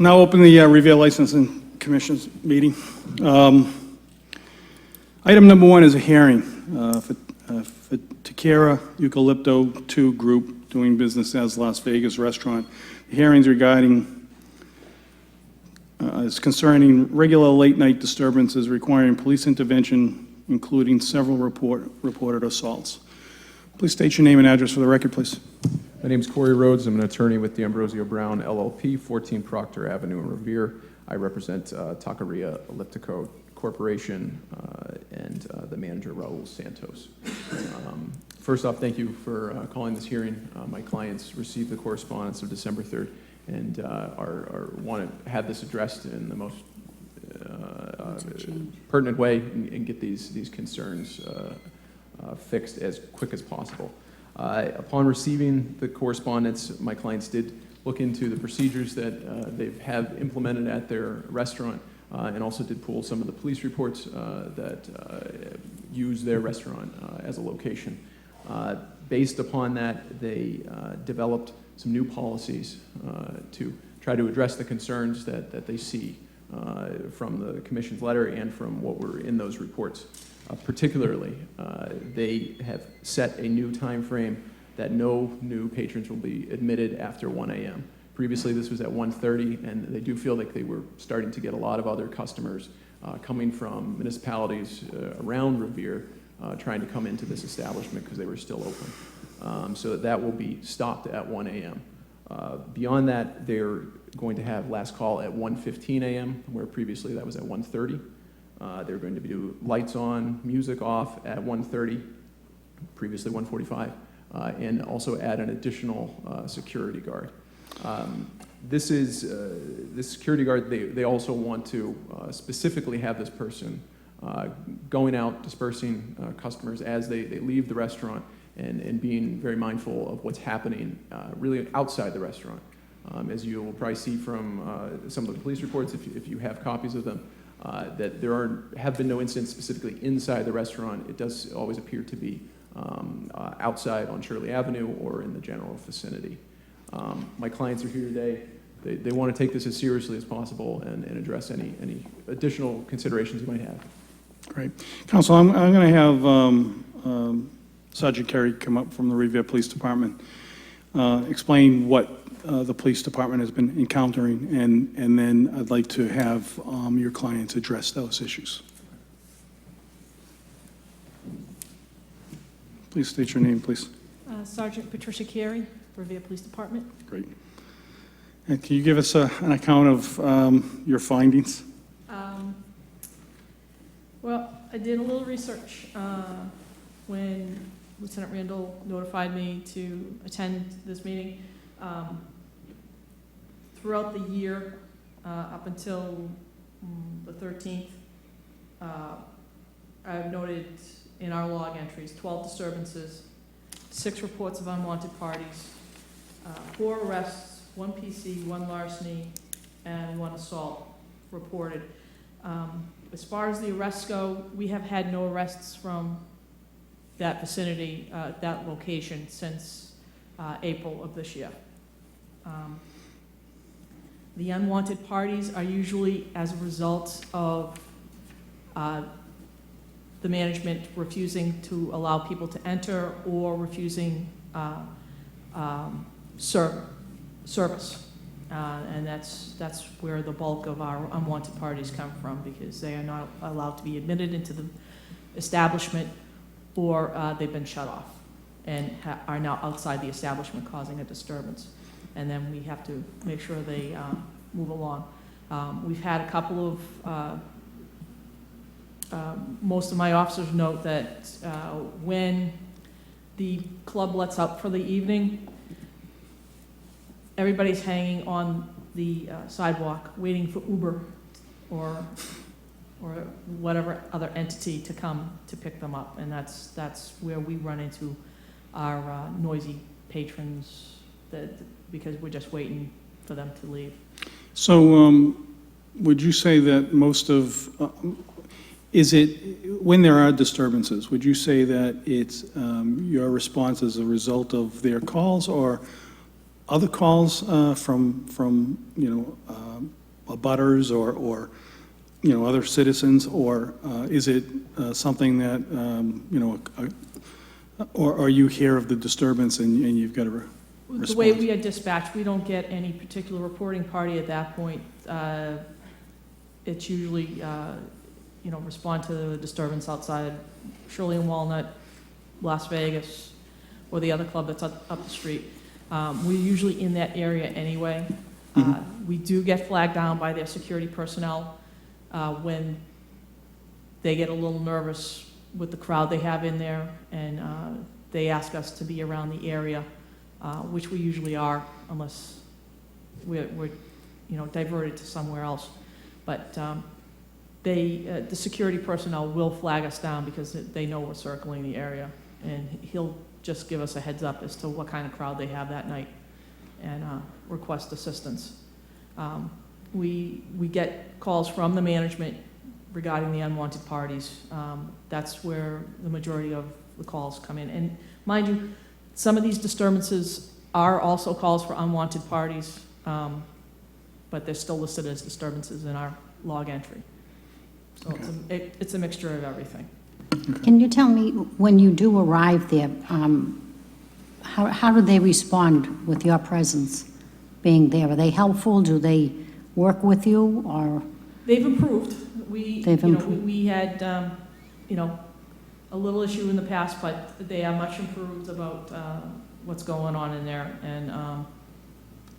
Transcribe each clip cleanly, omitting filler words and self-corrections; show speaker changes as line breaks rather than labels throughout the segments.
Now open the Revere Licensing Commission's meeting. Item number one is a hearing for Taqueria Eucallipto 2 Group doing business as Las Vegas Restaurant. The hearings regarding is concerning regular late-night disturbances requiring police intervention, including several reported assaults. Please state your name and address for the record, please.
My name is Corey Rhodes. I'm an attorney with the Ambrosio Brown LLP, 14 Proctor Avenue in Revere. I represent Taqueria Elliptico Corporation and the manager, Raul Santos. First off, thank you for calling this hearing. My clients received the correspondence of December 3rd and want to have this addressed in the most pertinent way and get these concerns fixed as quick as possible. Upon receiving the correspondence, my clients did look into the procedures that they have implemented at their restaurant and also did pull some of the police reports that use their restaurant as a location. Based upon that, they developed some new policies to try to address the concerns that they see from the Commission's letter and from what were in those reports. Particularly, they have set a new time frame that no new patrons will be admitted after 1 a.m. Previously, this was at 1:30, and they do feel like they were starting to get a lot of other customers coming from municipalities around Revere trying to come into this establishment because they were still open. So that will be stopped at 1 a.m. Beyond that, they're going to have last call at 1:15 a.m., where previously that was at 1:30. They're going to do lights on, music off at 1:30, previously 1:45, and also add an additional security guard. This security guard, they also want to specifically have this person going out, dispersing customers as they leave the restaurant and being very mindful of what's happening really outside the restaurant. As you will probably see from some of the police reports, if you have copies of them, that there have been no incidents specifically inside the restaurant. It does always appear to be outside on Shirley Avenue or in the general vicinity. My clients are here today. They want to take this as seriously as possible and address any additional considerations you might have.
Great. Counsel, I'm going to have Sergeant Kerry come up from the Revere Police Department, explain what the police department has been encountering, and then I'd like to have your clients address those issues. Please state your name, please.
Sergeant Patricia Carey, Revere Police Department.
Great. And can you give us an account of your findings?
Well, I did a little research when Lieutenant Randall notified me to attend this meeting. Throughout the year, up until the 13th, I've noted in our log entries 12 disturbances, 6 reports of unwanted parties, 4 arrests, 1 PC, 1 larceny, and 1 assault reported. As far as the arrests go, we have had no arrests from that vicinity, that location, since April of this year. The unwanted parties are usually as a result of the management refusing to allow people to enter or refusing service. And that's where the bulk of our unwanted parties come from, because they are not allowed to be admitted into the establishment, or they've been shut off and are now outside the establishment causing a disturbance. And then we have to make sure they move along. We've had a couple of, most of my officers note that when the club lets up for the evening, everybody's hanging on the sidewalk waiting for Uber or whatever other entity to come to pick them up. And that's where we run into our noisy patrons, because we're just waiting for them to leave.
So would you say that most of, is it, when there are disturbances, would you say that it's your response as a result of their calls, or other calls from abutters or other citizens, or is it something that, or are you here of the disturbance and you've got to respond?
The way we are dispatched, we don't get any particular reporting party at that point. It's usually, respond to the disturbance outside Shirley and Walnut, Las Vegas, or the other club that's up the street. We're usually in that area anyway. We do get flagged down by their security personnel when they get a little nervous with the crowd they have in there, and they ask us to be around the area, which we usually are, unless we're diverted to somewhere else. But the security personnel will flag us down because they know we're circling the area, and he'll just give us a heads up as to what kind of crowd they have that night and request assistance. We get calls from the management regarding the unwanted parties. That's where the majority of the calls come in. And mind you, some of these disturbances are also calls for unwanted parties, but they're still listed as disturbances in our log entry. So
Okay.
it's a mixture of everything.
Can you tell me, when you do arrive there, how do they respond with your presence being there? Are they helpful? Do they work with you, or?
They've improved.
They've improved.
We had, a little issue in the past, but they are much improved about what's going on in there. And,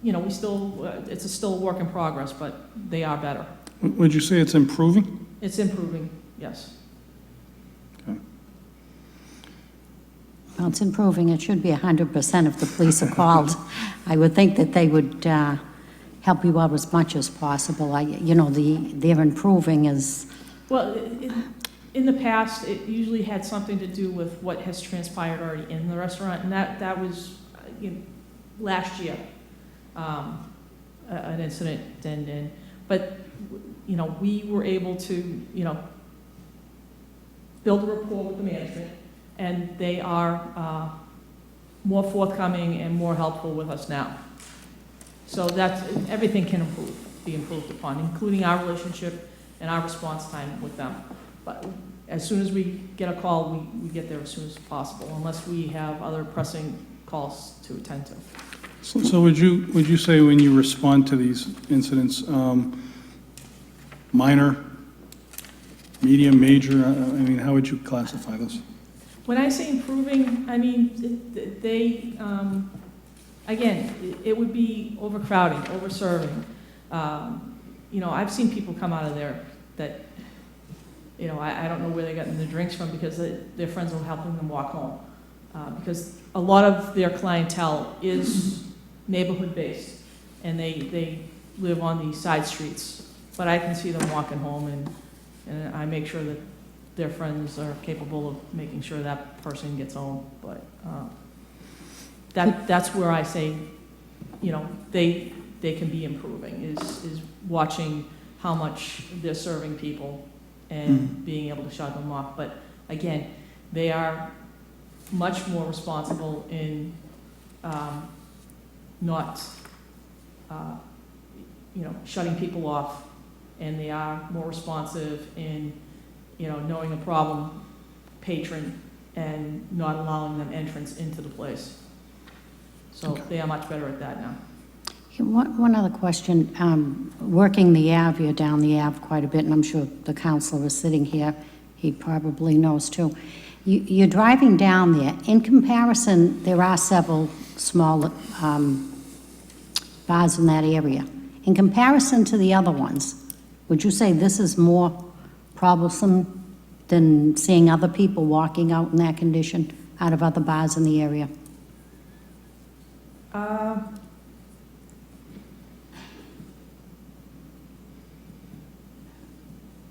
we still, it's still a work in progress, but they are better.
Would you say it's improving?
It's improving, yes.
Okay.
Well, it's improving. It should be 100% if the police are called. I would think that they would help you out as much as possible. They're improving is...
Well, in the past, it usually had something to do with what has transpired already in the restaurant, and that was last year, an incident. But we were able to build a rapport with the management, and they are more forthcoming and more helpful with us now. So everything can be improved upon, including our relationship and our response time with them. But as soon as we get a call, we get there as soon as possible, unless we have other pressing calls to attend to.
So would you say when you respond to these incidents, minor, medium, major, how would you classify this?
When I say improving, they, again, it would be overcrowding, overserving. I've seen people come out of there that, I don't know where they're getting their drinks from, because their friends are helping them walk home. Because a lot of their clientele is neighborhood-based, and they live on these side streets. But I can see them walking home, and I make sure that their friends are capable of making sure that person gets home. But that's where I say, they can be improving, is watching how much they're serving people and being able to shut them off. But again, they are much more responsible in not, shutting people off, and they are more responsive in, knowing a problem patron and not allowing them entrance into the place. So they are much better at that now.
One other question. Working the Ave, you're down the Ave quite a bit, and I'm sure the counselor is sitting here. He probably knows too. You're driving down there. In comparison, there are several small bars in that area. In comparison to the other ones, would you say this is more troublesome than seeing other people walking out in that condition out of other bars in the area?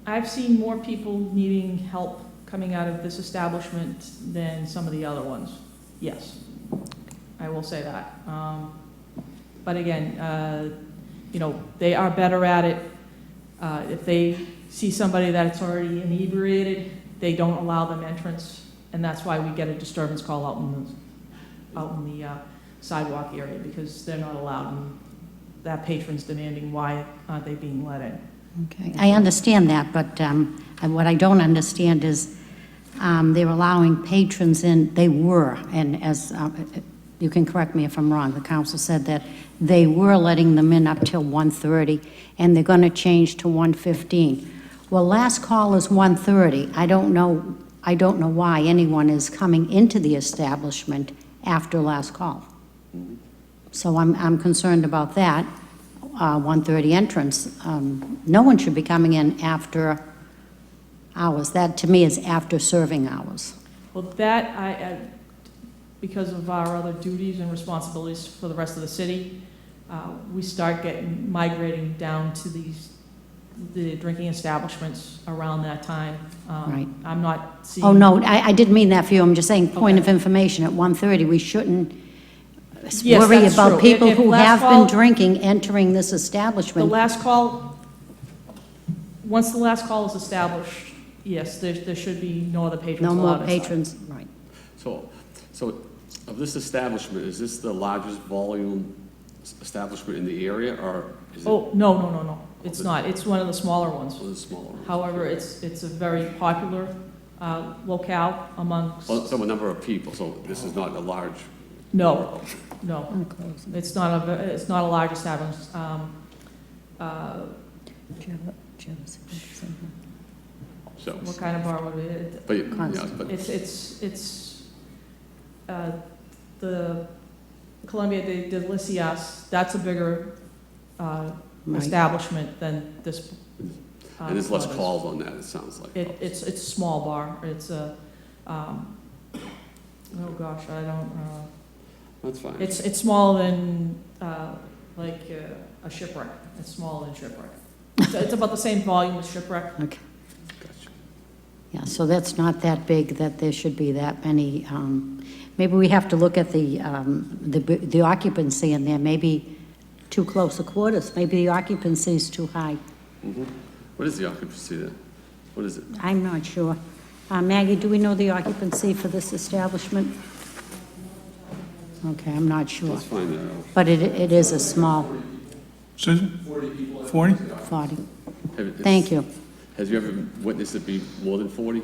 I've seen more people needing help coming out of this establishment than some of the other ones. Yes, I will say that. But again, they are better at it. If they see somebody that's already inebriated, they don't allow them entrance, and that's why we get a disturbance call out in the sidewalk area because they're not allowed, and that patron's demanding why aren't they being let in.
Okay, I understand that, but what I don't understand is they're allowing patrons in, they were, and as you can correct me if I'm wrong, the council said that they were letting them in up till 1:30, and they're going to change to 1:15. Well, last call is 1:30. I don't know why anyone is coming into the establishment after last call. So I'm concerned about that. 1:30 entrance. No one should be coming in after hours. That, to me, is after serving hours.
Well, that, because of our other duties and responsibilities for the rest of the city, we start migrating down to the drinking establishments around that time.
Right.
I'm not seeing.
Oh, no, I didn't mean that for you. I'm just saying, point
Okay.
of information, at 1:30, we shouldn't
Yes,
worry
that's
about
true.
people
If
who
last
have
call-
been drinking entering this
The
establishment.
last call, once the last call is established, yes, there should be no other patrons
No
allowed
more
inside.
patrons, right.
So of this establishment, is this the largest volume establishment in the area, or is it
Oh, no. It's not. It's one of the smaller ones.
one of the smaller ones?
However, it's a very popular locale amongst,
Well, so a number of people, so this is not a large.
no.
I'm closing.
It's not a large establishment.
Do you have a signature?
So,
What kind of bar would it?
but, yeah,
Constant.
but,
It's the Columbia de Delicias, that's a bigger
Right.
establishment than this.
and there's less
club is.
calls on that, it sounds like.
It's a small bar. It's a, oh gosh, I don't,
That's fine.
it's smaller than, like, a Shipwreck. It's smaller than Shipwreck. It's about the same volume as Shipwreck.
Okay,
Gotcha.
yeah, so that's not that big, that there should be that many. Maybe we have to look at the occupancy in there, maybe too close a quarters. Maybe the occupancy is too high.
Mhm. What is the occupancy then? What is it?
I'm not sure. Maggie, do we know the occupancy for this establishment? Okay, I'm not sure,
Let's find that out.
but it is a small,
Susan? 40?
40.
Have-
Thank you.
Has you ever witnessed it be more than 40?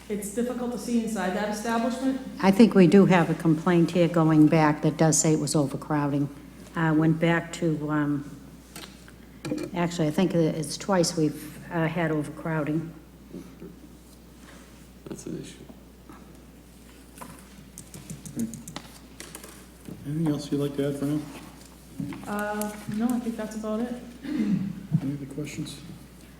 It's difficult to see inside that establishment.
I think we do have a complaint here going back that does say it was overcrowding. Went back to, actually, I think it's twice we've had overcrowding.
That's an issue.
Anything else you'd like to add for now?
No, I think that's about it.
Any other questions?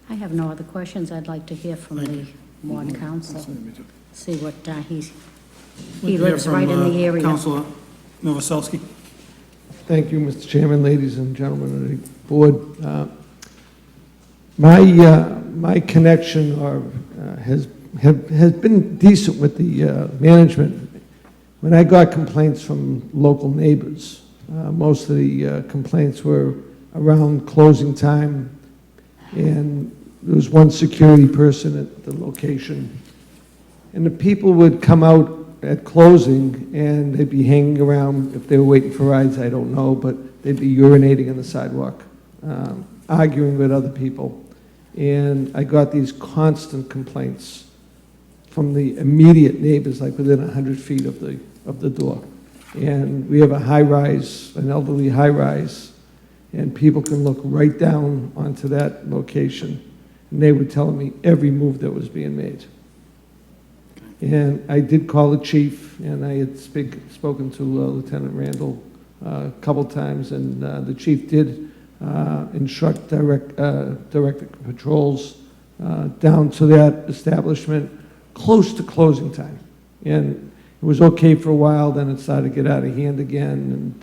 I have no other questions. I'd like to hear from
Thank
the
you.
ward council,
Me too.
see what
Like
he
to hear
lives
from,
right in the area.
Councilor Novoselsky.
Thank you, Mr. Chairman, ladies and gentlemen of the board. My connection has been decent with the management. When I got complaints from local neighbors, most of the complaints were around closing time, and there was one security person at the location. And the people would come out at closing, and they'd be hanging around. If they were waiting for rides, I don't know, but they'd be urinating on the sidewalk, arguing with other people. And I got these constant complaints from the immediate neighbors, like within 100 feet of the door. And we have a high-rise, an elderly high-rise, and people can look right down onto that location. And they were telling me every move that was being made. And I did call the chief, and I had spoken to Lieutenant Randall a couple times, and the chief did instruct direct patrols down to that establishment close to closing time. And it was okay for a while, then it started to get out of hand again.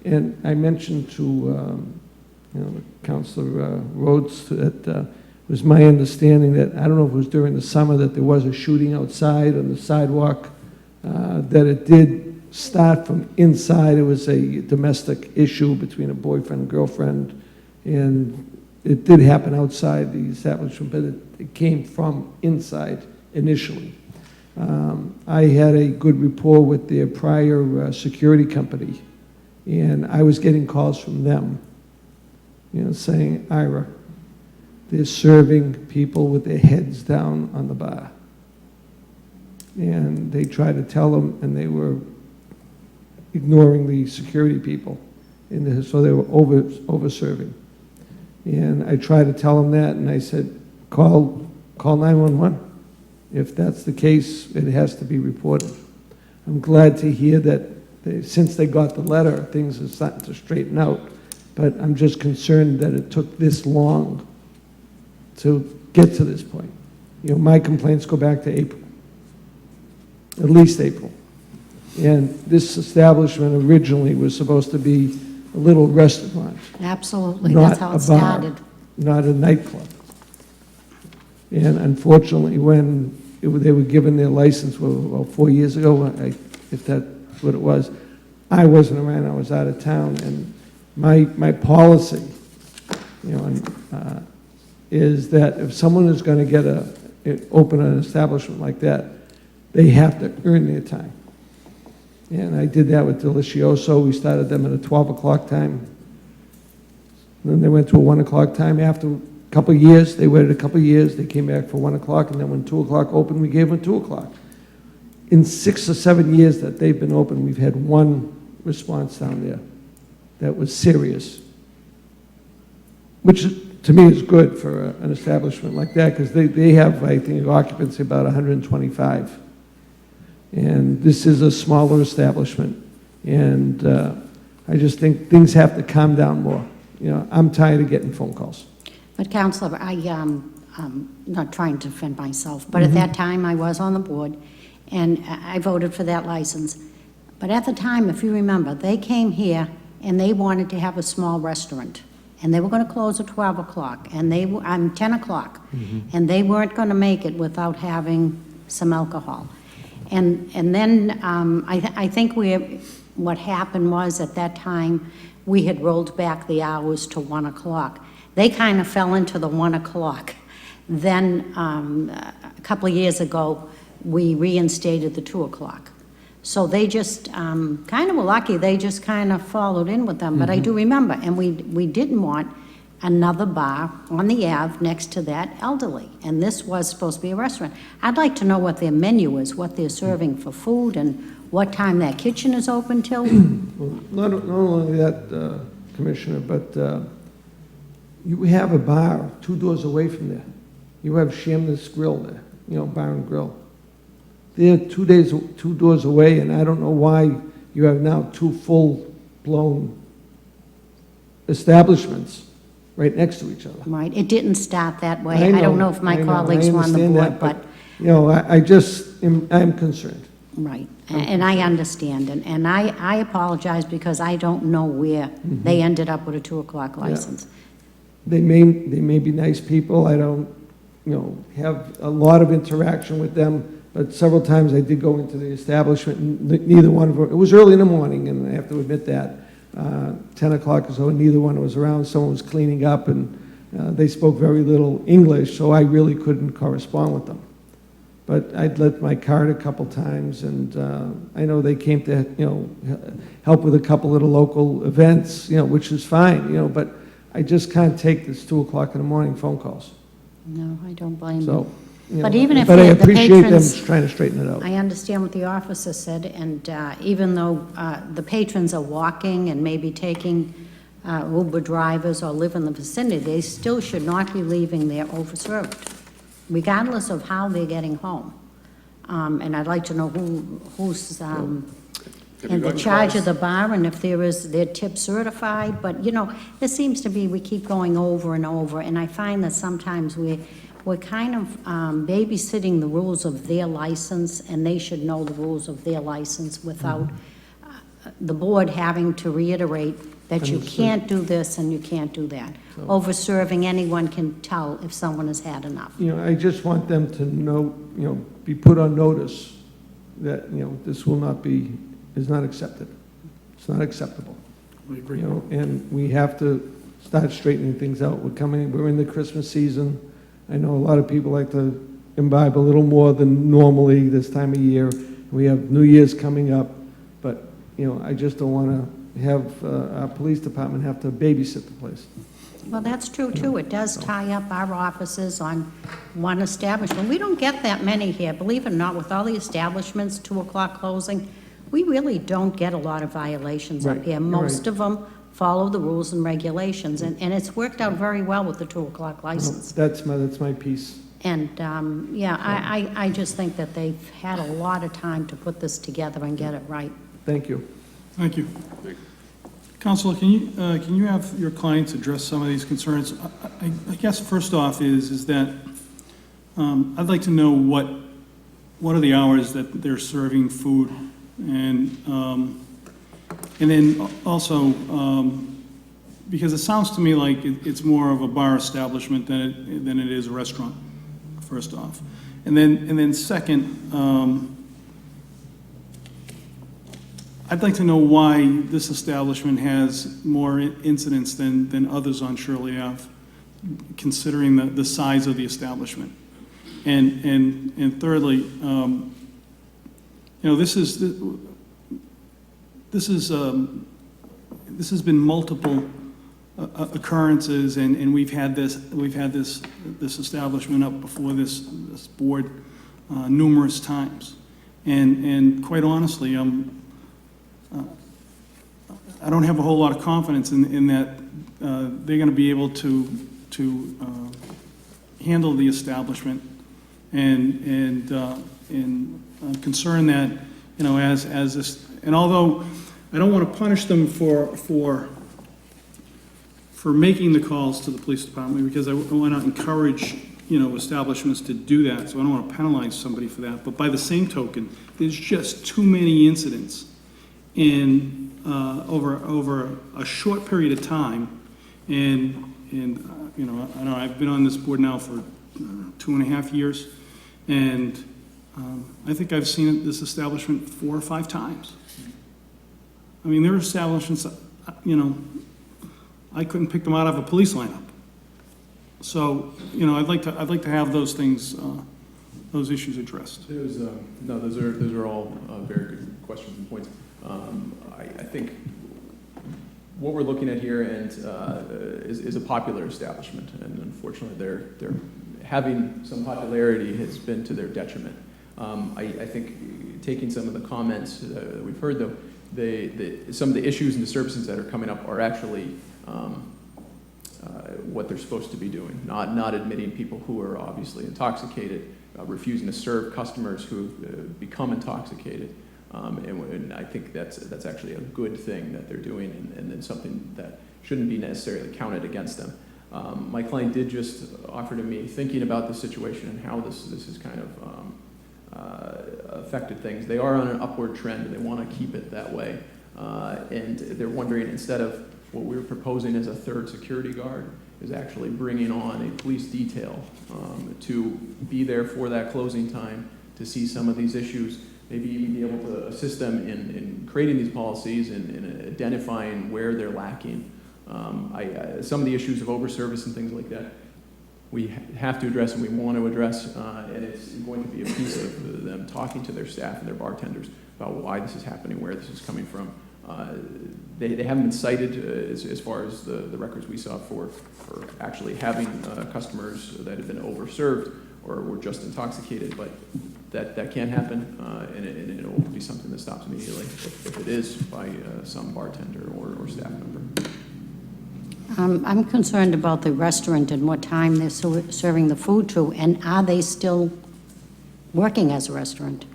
And I mentioned to Councilor Rhodes that it was my understanding that, I don't know if it was during the summer, that there was a shooting outside on the sidewalk, that it did start from inside. It was a domestic issue between a boyfriend and girlfriend, and it did happen outside the establishment, but it came from inside initially. I had a good rapport with their prior security company, and I was getting calls from them, saying, Ira, they're serving people with their heads down on the bar. And they tried to tell them, and they were ignoring the security people, and so they were over-serving. And I tried to tell them that, and I said, call 911. If that's the case, it has to be reported. I'm glad to hear that since they got the letter, things are starting to straighten out. But I'm just concerned that it took this long to get to this point. My complaints go back to April, at least April. And this establishment originally was supposed to be a little restaurant.
Absolutely,
Not
that's how
a
it
bar.
started.
Not a nightclub. And unfortunately, when they were given their license, about 4 years ago, if that's what it was, I wasn't around, I was out of town, and my policy, is that if someone is going to open an establishment like that, they have to earn their time. And I did that with Delicioso. We started them at a 12 o'clock time. Then they went to a 1 o'clock time. After a couple of years, they waited a couple of years. They came back for 1 o'clock, and then when 2 o'clock opened, we gave them 2 o'clock. In 6 or 7 years that they've been open, we've had one response down there that was serious, which to me is good for an establishment like that, because they have, I think, occupancy about 125. And this is a smaller establishment, and I just think things have to calm down more. I'm tired of getting phone calls.
But Counselor, I'm not trying to defend myself, but at that time I was on the board, and I voted for that license. But at the time, if you remember, they came here and they wanted to have a small restaurant, and they were going to close at 12 o'clock, and 10 o'clock, and they weren't going to make it without having some alcohol. And then I think what happened was at that time, we had rolled back the hours to 1 o'clock. They kind of fell into the 1 o'clock. Then a couple of years ago, we reinstated the 2 o'clock. So they just kind of were lucky. They just kind of followed in with them. But I do remember, and we didn't want another bar on the Ave next to that elderly. And this was supposed to be a restaurant. I'd like to know what their menu is, what they're serving for food, and what time that kitchen is open till.
Well, not only that, Commissioner, but you have a bar 2 doors away from there. You have Shamnes Grill there, bar and grill. They're 2 doors away, and I don't know why you have now 2 full-blown establishments right next to each other.
Right, it didn't start that way. I don't know if my colleagues were on the
I
board,
understand
but.
I'm concerned.
Right, and I understand, and I apologize because I don't know where they ended up with a 2 o'clock license.
They may be nice people. I don't, have a lot of interaction with them, but several times I did go into the establishment, and neither one of them, it was early in the morning, and I have to admit that, 10 o'clock or so, and neither one was around. Someone was cleaning up, and they spoke very little English, so I really couldn't correspond with them. But I'd left my card a couple times, and I know they came to, help with a couple of the local events, which is fine, but I just can't take this 2 o'clock in the morning phone calls.
No, I don't blame you.
So,
But even if
but I
the
appreciate them
patrons-
trying to straighten it out.
I understand what the officer said, and even though the patrons are walking and maybe taking Uber drivers or live in the vicinity, they still should not be leaving there overserved, regardless of how they're getting home. And I'd like to know who's in the charge of the bar, and if they're tip certified. But, there seems to be, we keep going over and over, and I find that sometimes we're kind of babysitting the rules of their license, and they should know the rules of their license without the board having to reiterate that you can't do this and you can't do that. Over-serving, anyone can tell if someone has had enough.
I just want them to know, be put on notice that, this is not accepted. It's not acceptable.
We agree.
And we have to start straightening things out. We're in the Christmas season. I know a lot of people like to imbibe a little more than normally this time of year. We have New Year's coming up, but, I just don't want to have our police department have to babysit the place.
Well, that's true, too. It does tie up our offices on one establishment. We don't get that many here, believe it or not, with all the establishments, 2 o'clock closing. We really don't get a lot of violations up
Right,
here.
you're
Most
right.
of them follow the rules and regulations, and it's worked out very well with the 2 o'clock license.
That's my piece.
And, I just think that they've had a lot of time to put this together and get it right.
Thank you.
Thank you. Counselor, can you have your clients address some of these concerns? I guess first off is that I'd like to know what are the hours that they're serving food, and then also because it sounds to me like it's more of a bar establishment than it is a restaurant. First off, and then second. I'd like to know why this establishment has more incidents than others on Shirley Ave, considering the size of the establishment. And thirdly, this has been multiple occurrences, and we've had this establishment up before this board numerous times, and quite honestly, I don't have a whole lot of confidence in that they're going to be able to handle the establishment, and I'm concerned that, as this, and although I don't want to punish them for making the calls to the police department, because I want to encourage, establishments to do that, so I don't want to penalize somebody for that, but by the same token, there's just too many incidents over a short period of time, and I know I've been on this board now for 2.5 years, and I think I've seen this establishment 4 or 5 times. I mean, there are establishments, I couldn't pick them out of a police lineup. So, I'd like to have those things, those issues addressed.
Those are all very good questions and points. I think what we're looking at here is a popular establishment, and unfortunately, they're having some popularity has been to their detriment. I think taking some of the comments that we've heard, though, some of the issues and disturbances that are coming up are actually what they're supposed to be doing, not admitting people who are obviously intoxicated, refusing to serve customers who become intoxicated. And I think that's actually a good thing that they're doing, and then something that shouldn't be necessarily counted against them. My client did just offer to me, thinking about the situation and how this has kind of affected things. They are on an upward trend, and they want to keep it that way. And they're wondering, instead of what we're proposing as a third security guard, is actually bringing on a police detail to be there for that closing time, to see some of these issues, maybe even be able to assist them in creating these policies and identifying where they're lacking. Some of the issues of overservice and things like that, we have to address and we want to address, and it's going to be a piece of them talking to their staff and their bartenders about why this is happening, where this is coming from. They haven't been cited as far as the records we saw for actually having customers that have been overserved or were just intoxicated, but that can happen, and it will be something that stops immediately if it is by some bartender or staff member.
I'm concerned about the restaurant and what time they're serving the food to, and are they still working as a restaurant?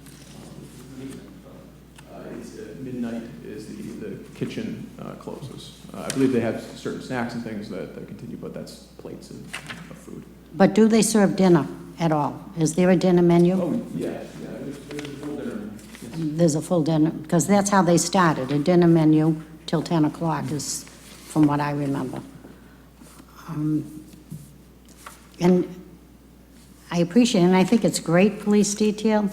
It's midnight is the kitchen closes. I believe they have certain snacks and things that continue, but that's plates of food.
But do they serve dinner at all? Is there a dinner menu?
Oh, yeah, there's a full dinner. Yes.
There's a full dinner, because that's how they started, a dinner menu till 10 o'clock is from what I remember. And I appreciate it, and I think it's great police detail,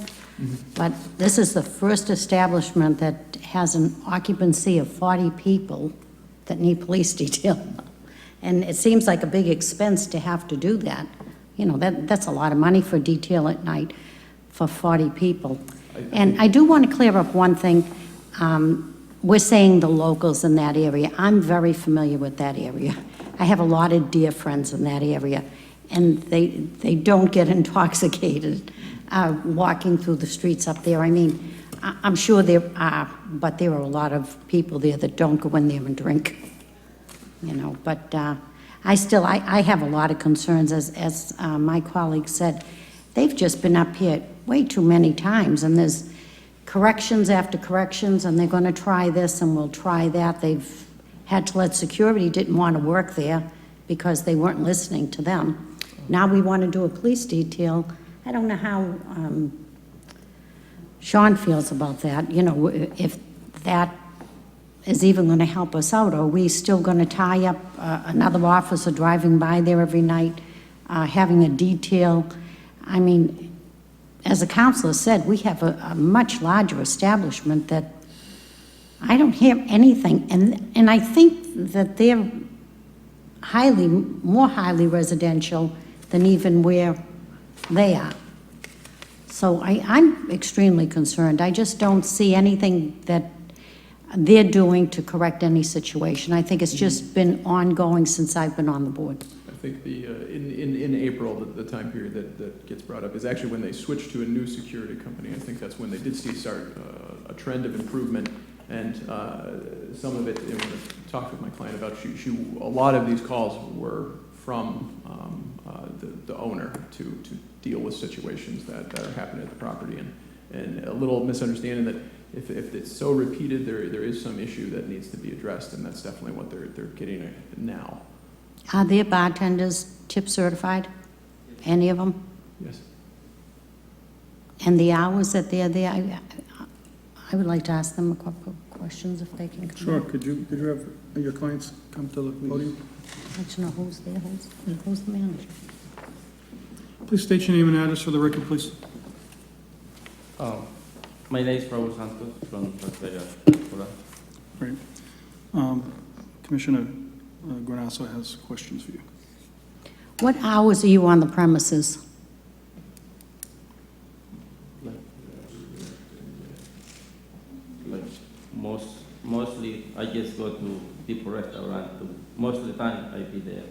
but this is the first establishment that has an occupancy of 40 people that need police detail. And it seems like a big expense to have to do that. You know, that's a lot of money for detail at night for 40 people.
I
And
think-
I do want to clear up one thing. We're saying the locals in that area. I'm very familiar with that area. I have a lot of dear friends in that area, and they don't get intoxicated walking through the streets up there. I mean, I'm sure there are, but there are a lot of people there that don't go in there and drink, you know. But I have a lot of concerns, as my colleague said. They've just been up here way too many times, and there's corrections after corrections, and they're going to try this and we'll try that. They've had to let security didn't want to work there because they weren't listening to them. Now we want to do a police detail. I don't know how Sean feels about that, you know, if that is even going to help us out. Are we still going to tie up another officer driving by there every night, having a detail? I mean, as the counselor said, we have a much larger establishment that I don't hear anything. And I think that they're more highly residential than even where they are. So I'm extremely concerned. I just don't see anything that they're doing to correct any situation. I think it's just been ongoing since I've been on the board.
I think in April, the time period that gets brought up is actually when they switched to a new security company. I think that's when they did start a trend of improvement, and some of it, when I talked with my client about, a lot of these calls were from the owner to deal with situations that are happening at the property, and a little misunderstanding that if it's so repeated, there is some issue that needs to be addressed, and that's definitely what they're getting at now.
Are their bartenders tip certified? Any of them?
Yes.
And the hours that they're there, I would like to ask them a couple of questions if they can come.
Sure,
up.
could you have your clients come to the podium?
I'd like to know who's there, who's the manager.
Please state your name and address for the record, please.
My name is Raul Santos from Taqueria.
Great. Commissioner Granasso has questions for you.
What hours are you on the premises?
Like mostly I just go to people restaurant. Most of the time I be there.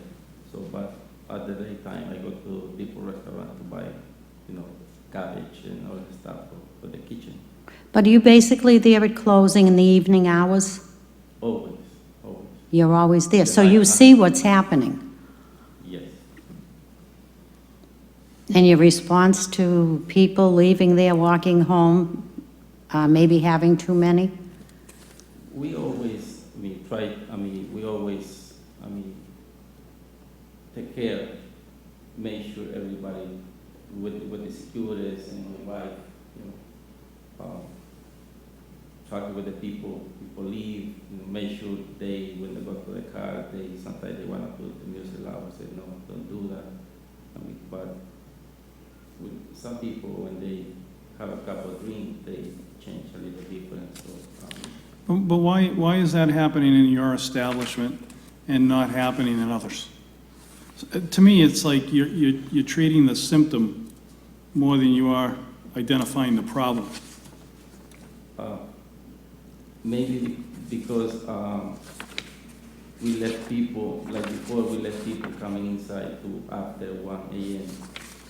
So, but at the daytime I go to people restaurant to buy, cabbage and all the stuff for the kitchen.
But are you basically there at closing in the evening hours?
Always.
You're always there, so
Yeah,
you
I-
see what's happening.
Yes.
And your response to people leaving there, walking home, maybe having too many?
We always, take care, make sure everybody with the securities and my wife, talk with the people leave, make sure when they go to the car, sometimes they want to put the music loud, say, no, don't do that. But with some people, when they have a couple of drinks, they change a little different, so.
But why is that happening in your establishment and not happening in others? To me, it's like you're treating the symptom more than you are identifying the problem.
Maybe because we let people, like before, we let people coming inside to after 1 a.m.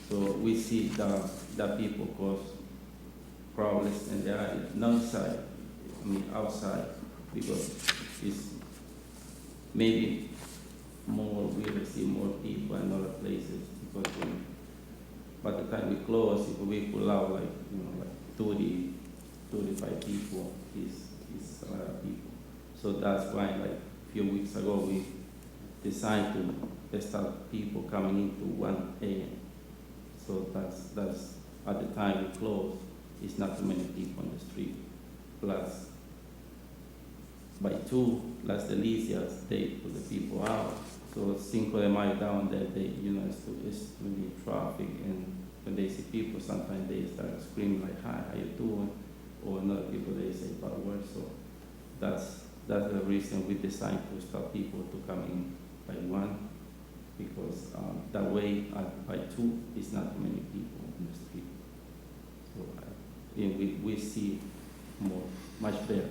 So we see that people cause problems in the area, not inside, outside, because it's maybe we receive more people in other places, because by the time we close, if we pull out like 30, 35 people, is a lot of people. So that's why, like a few weeks ago, we decided to start people coming into 1 a.m. So that's at the time we close, it's not too many people on the street. Plus, by 2, last delicias, they put the people out. So Cinco de Mayo down there, it's really traffic, and when they see people, sometimes they start screaming like, "Hi, how you doing?" Or another people, they say bad words. So that's the reason we decided to stop people to come in by 1 because that way by 2 is not too many people in the street. So we see more, much better.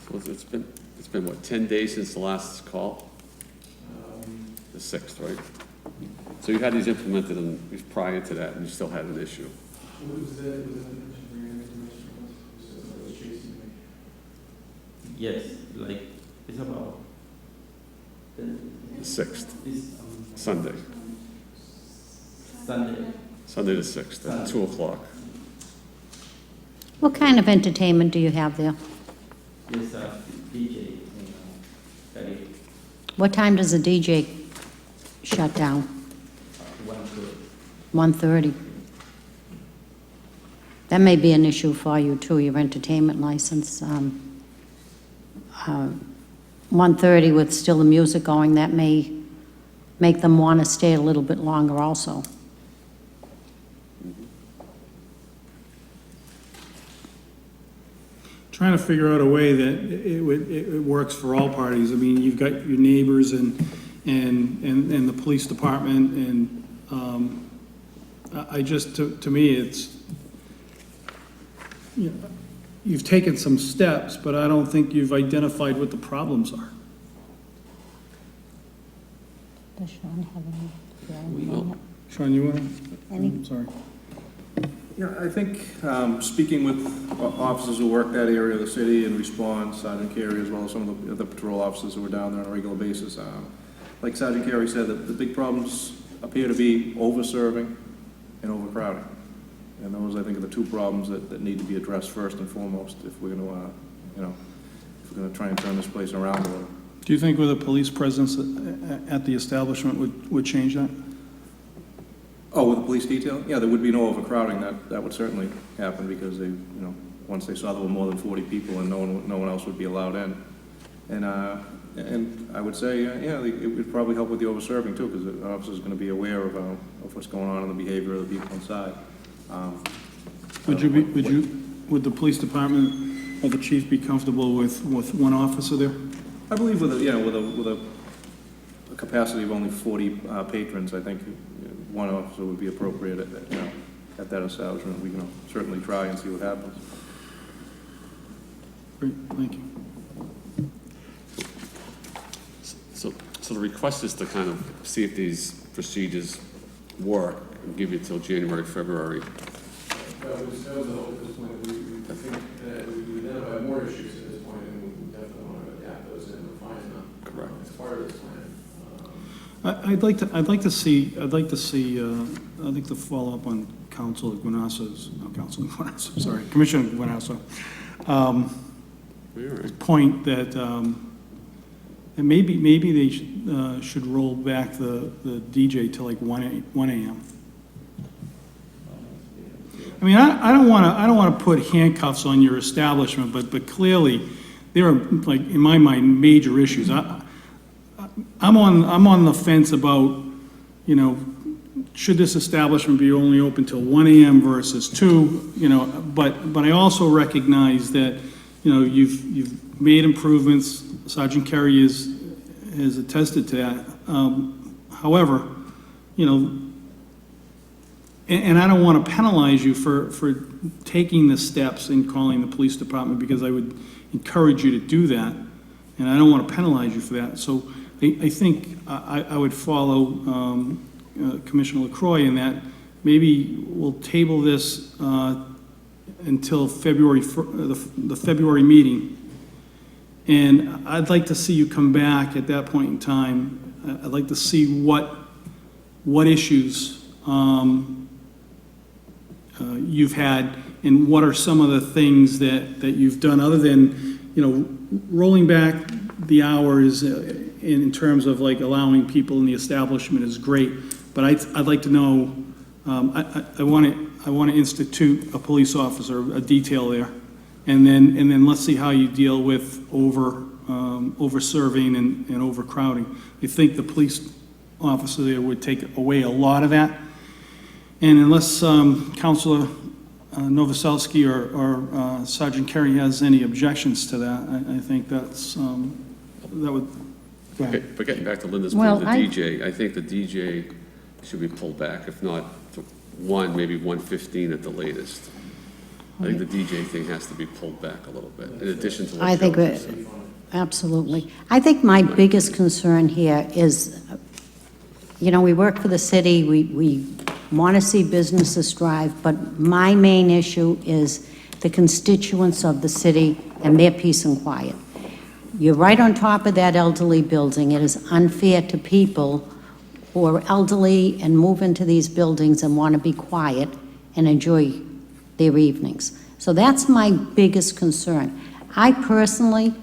So it's been what, 10 days since the last call? The 6th, right? So you had these implemented prior to that, and you still had an issue.
Yes, like it's about
The 6th, Sunday.
Sunday.
Sunday the 6th, at 2 o'clock.
What kind of entertainment do you have there?
There's a DJ in Taqueria,
What time does the DJ shut down? 1:30. That may be an issue for you too, your entertainment license. 1:30 with still the music going, that may make them want to stay a little bit longer also.
Trying to figure out a way that it works for all parties. I mean, you've got your neighbors and the police department, and I just, to me, it's, you know, you've taken some steps, but I don't think you've identified what the problems are.
Does Sean have any?
Sean, you want
Any?
to? Sorry.
Yeah, I think, speaking with officers who work that area of the city and respond, Sergeant Carey, as well as some of the other patrol officers who are down there on a regular basis, like Sergeant Carey said, the big problems appear to be over-serving and overcrowding. And those, I think, are the 2 problems that need to be addressed first and foremost if we're going to, if we're going to try and turn this place around a little.
Do you think with a police presence at the establishment would change that?
Oh, with the police detail? Yeah, there would be no overcrowding. That would certainly happen because they, once they saw there were more than 40 people and no one else would be allowed in. And I would say, yeah, it would probably help with the over-serving too, because the officer's going to be aware of what's going on in the behavior of the people inside.
Would the police department or the chief be comfortable with one officer there?
I believe with a capacity of only 40 patrons, I think one officer would be appropriate at that establishment. We can certainly try and see what happens.
Great, thank you.
So the request is to kind of see if these procedures work and give you till January, February.
That was the hope at this point. We think that we identify more issues at this point, and we definitely want to adapt those and refine them.
Correct.
As part of this plan.
I'd like to follow up on Commissioner Guanasso's point that maybe they should roll back the DJ to like 1 a.m. I mean, I don't want to put handcuffs on your establishment, but clearly there are, like, in my mind, major issues. I'm on the fence about, should this establishment be only open till 1 a.m. versus 2, but I also recognize that, you've made improvements. Sergeant Carey has attested to that. However, and I don't want to penalize you for taking the steps and calling the police department, because I would encourage you to do that, and I don't want to penalize you for that. So I think I would follow Commissioner LaCroix in that maybe we'll table this until February, the February meeting. And I'd like to see you come back at that point in time. I'd like to see what issues you've had, and what are some of the things that you've done other than, rolling back the hours in terms of like allowing people in the establishment is great. But I'd like to know, I want to institute a police officer, a detail there, and then let's see how you deal with over-serving and overcrowding. I think the police officer there would take away a lot of that. And unless Councilor Novoselsky or Sergeant Carey has any objections to that, I think that would
Okay, but getting back to Linda's
Well,
point, the DJ, I think the DJ should be pulled back, if not to 1, maybe 1:15 at the latest. I think the DJ thing has to be pulled back a little bit, in addition to what
I think,
Joe just said.
absolutely. I think my biggest concern here is, you know, we work for the city, we want to see businesses thrive, but my main issue is the constituents of the city and their peace and quiet. You're right on top of that elderly building. It is unfair to people who are elderly and move into these buildings and want to be quiet and enjoy their evenings. So that's my biggest concern. I personally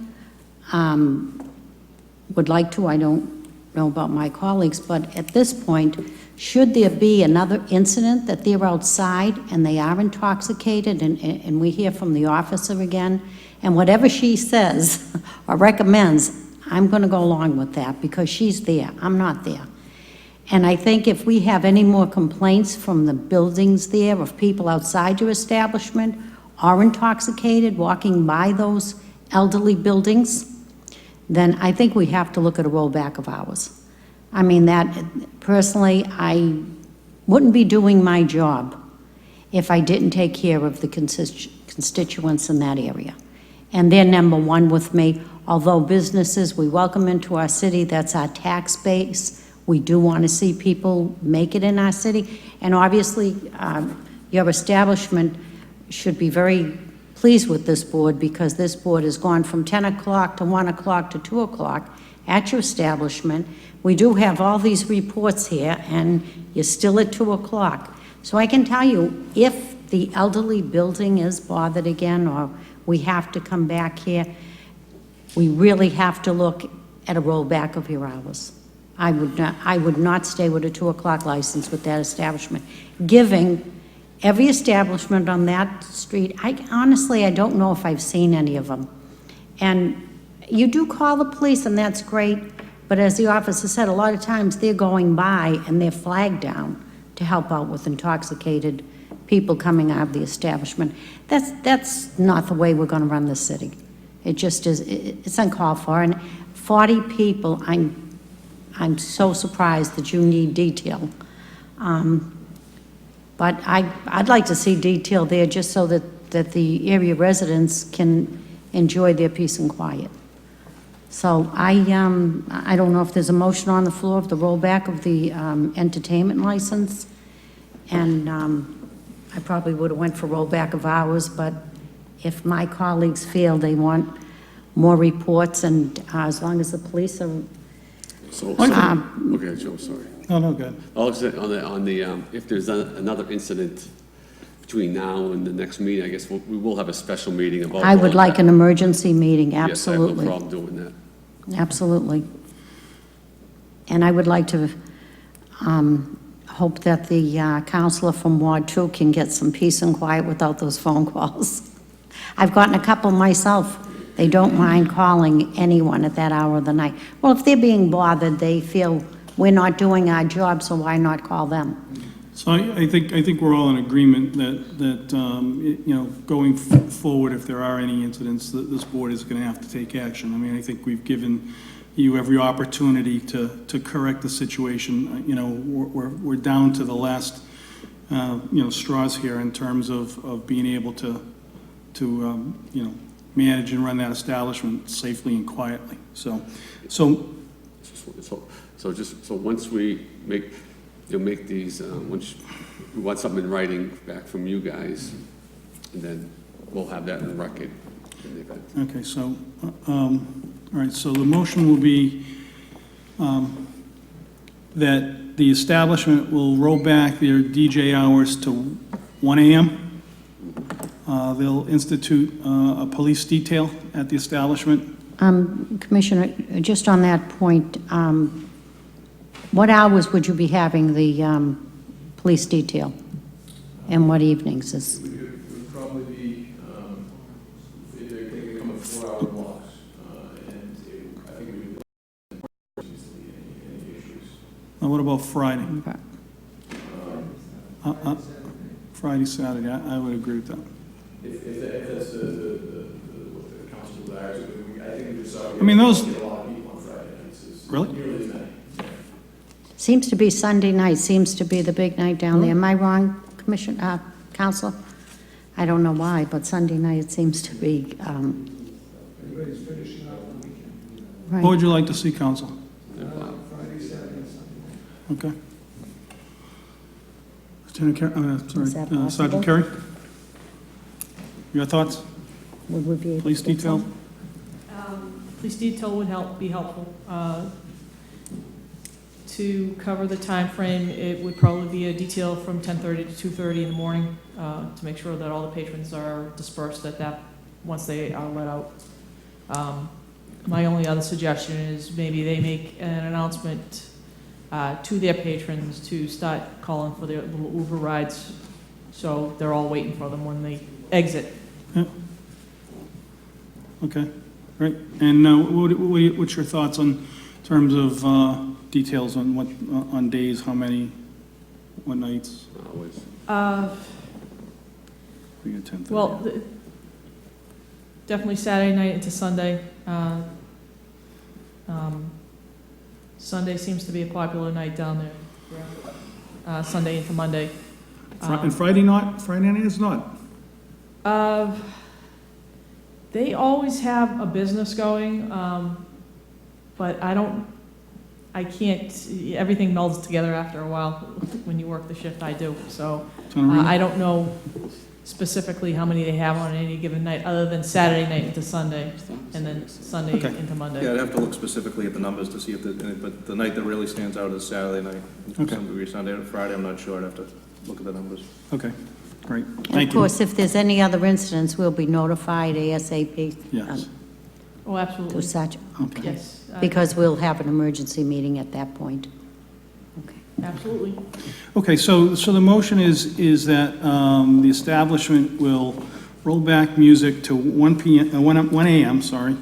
would like to, I don't know about my colleagues, but at this point, should there be another incident that they're outside and they are intoxicated, and we hear from the officer again, and whatever she says or recommends, I'm going to go along with that because she's there, I'm not there. And I think if we have any more complaints from the buildings there of people outside your establishment or intoxicated walking by those elderly buildings, then I think we have to look at a rollback of hours. I mean, that, personally, I wouldn't be doing my job if I didn't take care of the constituents in that area. And they're number one with me. Although businesses, we welcome into our city, that's our tax base. We do want to see people make it in our city. And obviously, your establishment should be very pleased with this board because this board has gone from 10 o'clock to 1 o'clock to 2 o'clock at your establishment. We do have all these reports here, and you're still at 2 o'clock. So I can tell you, if the elderly building is bothered again, or we have to come back here, we really have to look at a rollback of your hours. I would not stay with a 2 o'clock license with that establishment. Giving every establishment on that street, honestly, I don't know if I've seen any of them. And you do call the police, and that's great, but as the officer said, a lot of times they're going by and they're flagged down to help out with intoxicated people coming out of the establishment. That's not the way we're going to run the city. It just is, it's uncalled for. And 40 people, I'm so surprised that you need detail. But I'd like to see detail there just so that the area residents can enjoy their peace and quiet. So I don't know if there's a motion on the floor of the rollback of the entertainment license. And I probably would have went for rollback of hours, but if my colleagues feel they want more reports, and as long as the police are...
So, okay, Joe, sorry.
No, good.
I'll say on the if there's another incident between now and the next meeting, I guess we will have a special meeting about...
I would like an emergency meeting, absolutely.
Yes, I have no problem doing that.
Absolutely. And I would like to hope that the counselor from Ward 2 can get some peace and quiet without those phone calls. I've gotten a couple myself. They don't mind calling anyone at that hour of the night. Well, if they're being bothered, they feel we're not doing our job, so why not call them?
So I think we're all in agreement that you know, going forward, if there are any incidents, that this board is going to have to take action. I mean, I think we've given you every opportunity to correct the situation. You know, we're down to the last you know, straws here in terms of being able to you know, manage and run that establishment safely and quietly. So
once we make, you'll make these, once we want something in writing back from you guys, and then we'll have that in the record in the event.
okay, so all right. So the motion will be that the establishment will roll back their DJ hours to 1 a.m. They'll institute a police detail at the establishment.
Commissioner, just on that point, what hours would you be having the police detail? And what evenings is?
It would probably be, they come at 4-hour blocks, and I think we would any issues.
What about Friday? Friday, Saturday, I would agree with that.
If that's what the council desires, I think we just saw.
I mean, those-
a lot of people on Friday nights.
Really?
Seems to be Sunday night, seems to be the big night down there. Am I wrong, Council? I don't know why, but Sunday night it seems to be,
Everybody's finishing out the weekend.
What
right.
would you like to see, council?
Friday, Saturday, and Sunday.
Okay. Lieutenant
Is that possible?
Sergeant Kerry? Your thoughts?
Would we be able
Police
to get
detail?
some?
Police detail would be helpful. To cover the time frame, it would probably be a detail from 10:30 to 2:30 in the morning, to make sure that all the patrons are dispersed once they are let out. My only other suggestion is maybe they make an announcement to their patrons to start calling for their little Uber rides, so they're all waiting for them when they exit.
Okay, great. And what's your thoughts in terms of details on on days, how many, what nights?
Always.
We got 10:30.
Well, definitely Saturday night into Sunday. Sunday seems to be a popular night down there. Sunday into Monday.
And Friday not? Friday night is not?
They always have a business going, but everything melds together after a while when you work the shift I do. So I don't know specifically how many they have on any given night, other than Saturday night into Sunday, and then Sunday
Okay.
into Monday.
Yeah, I'd have to look specifically at the numbers to see if, but the night that really stands out is Saturday night.
Okay.
Some degree Sunday or Friday, I'm not sure, I'd have to look at the numbers.
Okay, great.
And
Thank
of
you.
course, if there's any other incidents, we'll be notified ASAP.
Yes.
Oh,
To
absolutely.
such,
Okay.
Yes.
because we'll have an emergency meeting at that point. Okay.
Absolutely.
Okay, so the motion is that the establishment will roll back music to 1 a.m., sorry.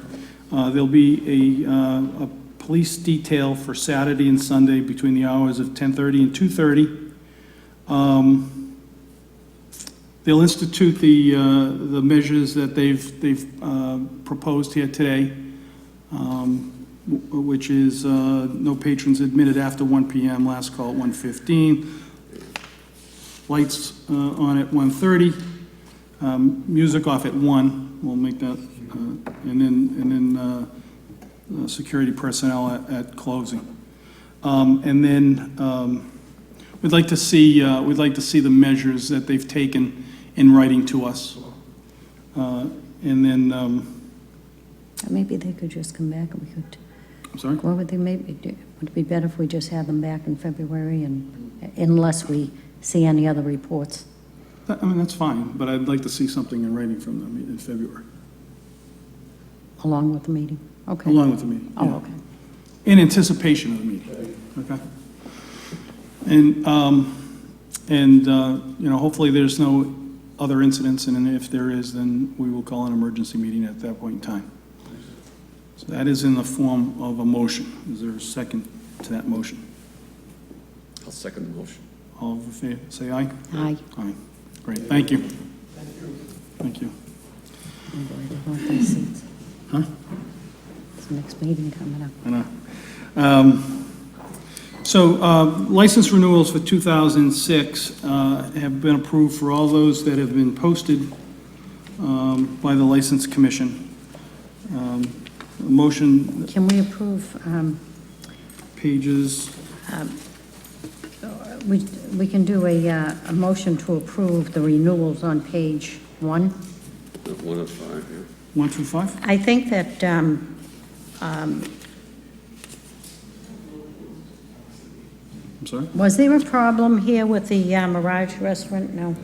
There'll be a police detail for Saturday and Sunday between the hours of 10:30 and 2:30. They'll institute the measures that they've proposed here today, which is no patrons admitted after 1 p.m., last call at 1:15, lights on at 1:30, music off at 1, we'll make that, and then security personnel at closing. And then we'd like to see the measures that they've taken in writing to us. And then,
Maybe they could just come back and we could,
I'm sorry?
what would they maybe do? Would it be better if we just had them back in February and, unless we see any other reports?
I mean, that's fine, but I'd like to see something in writing from them in February,
Along with the meeting? Okay.
along with the meeting.
Oh,
yeah.
okay.
In anticipation of the meeting, okay? And hopefully there's no other incidents, and if there is, then we will call an emergency meeting at that point in time. So that is in the form of a motion. Is there a second to that motion?
I'll second the motion.
All in favor, say aye.
Aye.
Aye. Great, thank you. Thank you.
I'm glad they want those seats.
Huh?
There's the next meeting coming up.
I know. So license renewals for 2006 have been approved for all those that have been posted by the License Commission. Motion
Can we approve,
pages,
we can do a motion to approve the renewals on page 1?
1 of 5, yeah.
1 through 5?
I think that,
I'm sorry?
was there a problem here with the Mirage Restaurant? No.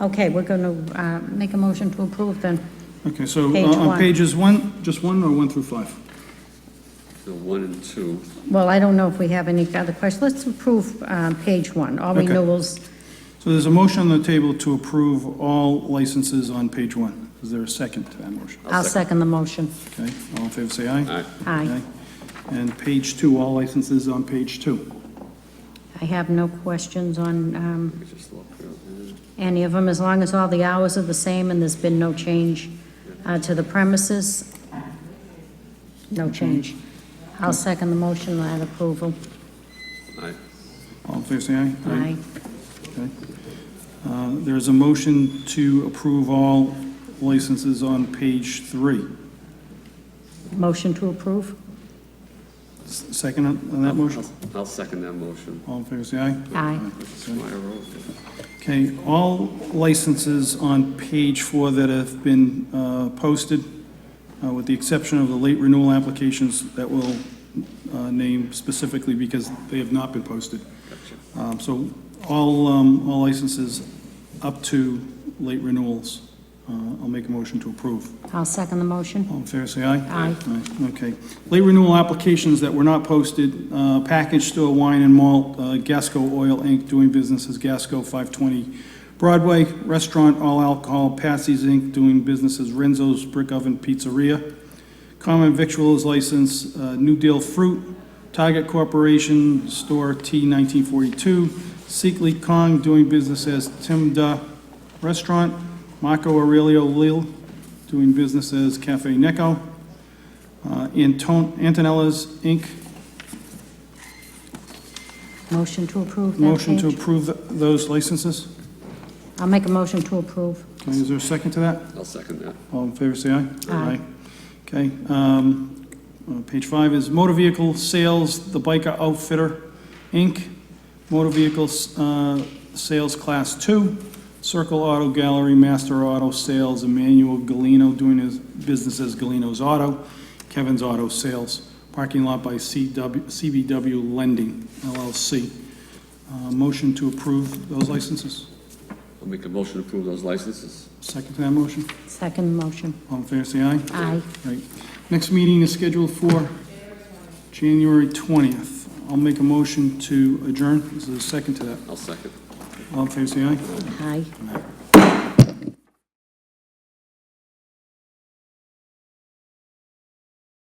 Okay, we're going to make a motion to approve then.
Okay, so
Page
on
1.
pages 1, just 1 or 1 through 5?
So 1 and 2.
Well, I don't know if we have any other questions. Let's approve page 1, all
Okay.
renewals.
So there's a motion on the table to approve all licenses on page 1. Is there a second to that motion?
I'll second the motion.
Okay, all in favor, say aye.
Aye.
Aye.
Okay. And page 2, all licenses on page 2.
I have no questions on
Let me just look.
any of them, as long as all the hours are the same and there's been no change to the premises. No change. I'll second the motion on that approval.
Aye.
All in favor, say aye.
Aye.
Okay. There's a motion to approve all licenses on page 3.
Motion to approve?
Second on that motion?
I'll second that motion.
All in favor, say aye.
Aye.
Mrs. Meyer Road.
Okay, all licenses on page 4 that have been posted, with the exception of the late renewal applications that we'll name specifically because they have not been posted.
Gotcha.
So all licenses up to late renewals, I'll make a motion to approve.
I'll second the motion.
All in favor, say aye.
Aye.
Aye, okay. Late renewal applications that were not posted, Package Store Wine and Malt, Gasco Oil, Inc., doing business as Gasco, 520 Broadway. Restaurant All Alcohol, Patsy's, Inc., doing business as Renzo's Brick Oven Pizzeria. Common Victuals License, New Deal Fruit, Target Corporation, Store T 1942. Seekly Kong, doing business as Tim Da Restaurant. Marco Aurelio Lil, doing business as Cafe Necco. Antonella's, Inc.
Motion to approve that
Motion to
page?
approve those licenses.
I'll make a motion to approve.
Okay, is there a second to that?
I'll second that.
All in favor, say aye.
Aye.
Okay, page 5 is Motor Vehicle Sales, The Biker Outfitter, Inc., Motor Vehicles Sales Class 2, Circle Auto Gallery, Master Auto Sales, Emmanuel Galino, doing his business as Galino's Auto, Kevin's Auto Sales, parking lot by CBW Lending, LLC. Motion to approve those licenses.
I'll make a motion to approve those licenses.
Second to that motion.
Second motion.
All in favor, say aye.
Aye.
Right. Next meeting is scheduled for January 20th. I'll make a motion to adjourn. Is there a second to that?
I'll second.
All in favor, say aye.
Aye.
Aye.